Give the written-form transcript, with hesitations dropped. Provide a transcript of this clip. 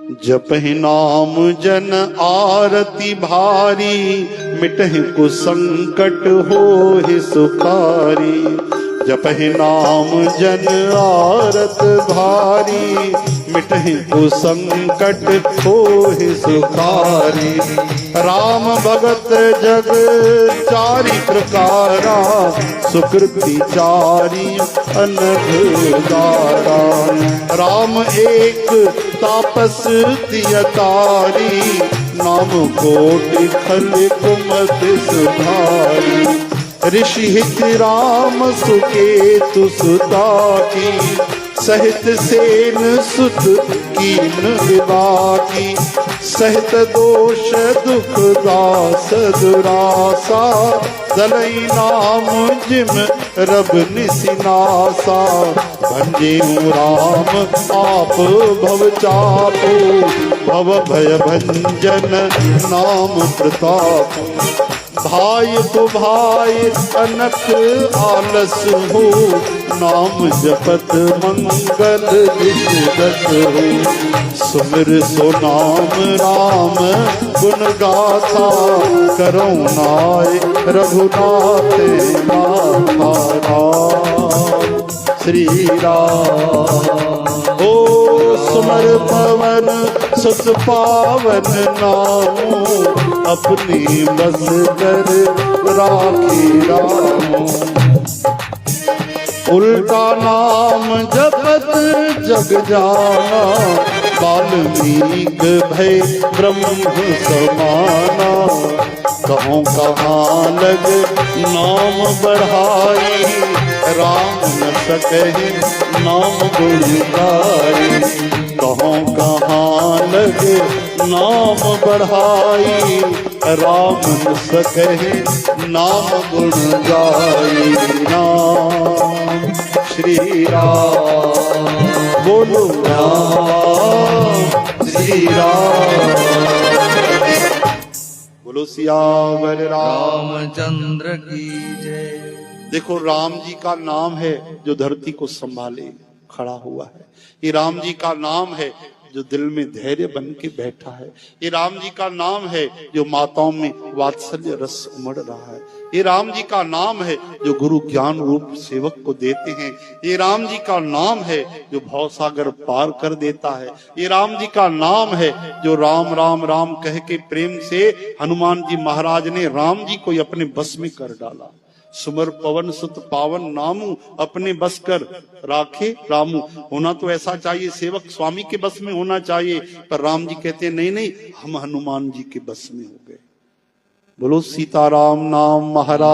जपहि नाम जन आरती भारी, मिटहि कुसंकट होहि सुखारी। जपहि नाम जन आरत भारी, मिटहि कुसंकट होहि सुखारी। राम भगत जग चारि प्रकारा, सुकृति चारि अनघ दारा। राम एक तापस तियकारी, नाम कोटि खल कुमति सुधारी। ऋषि हित राम सुकेतु सुता की, सहित सेन सुत कीन विवाकी। सहित दोष दुख दास दुरासा, दलई नाम जिम रब निसिनासा। भंजेहु राम आप भव चापो, भव भय भंजन नाम प्रताप। भाई को भाई अनक आलस हो, नाम जपत मंगल दिस हो। सुमिर सो नाम राम गुण गाथा, करो नाय रघुनाथ माथा। श्री राम ओ सुमर पवन सुत पावन नामो, अपनी बस कर राखी रामो। उल्टा नाम जपत जग जाना, वाल्मीक भय ब्रह्म समाना। कहों कहाँ लग नाम बढ़ाई, राम न सकहि नाम गुण गाई। कहों कहाँ लगे नाम बढ़ाई, राम न सकहि नाम गुण गाई। नाम श्री राम बोलो राम श्री राम। बोलो सियावर रामचंद्र की जय। देखो राम जी का नाम है जो धरती को संभाले खड़ा हुआ है। ये राम जी का नाम है जो दिल में धैर्य बन के बैठा है। ये राम जी का नाम है जो माताओं में वात्सल्य रस उमड़ रहा है। ये राम जी का नाम है जो गुरु ज्ञान रूप सेवक को देते हैं। ये राम जी का नाम है जो भवसागर पार कर देता है। ये राम जी का नाम है जो राम राम राम कह के प्रेम से हनुमान जी महाराज ने राम जी को अपने बस में कर डाला। सुमर पवन सुत पावन नामू, अपने बस कर राखे रामू। होना तो ऐसा चाहिए, सेवक स्वामी के बस में होना चाहिए, पर राम जी कहते हैं नहीं नहीं, हम हनुमान जी के बस में हो गए। बोलो सीताराम नाम महाराज।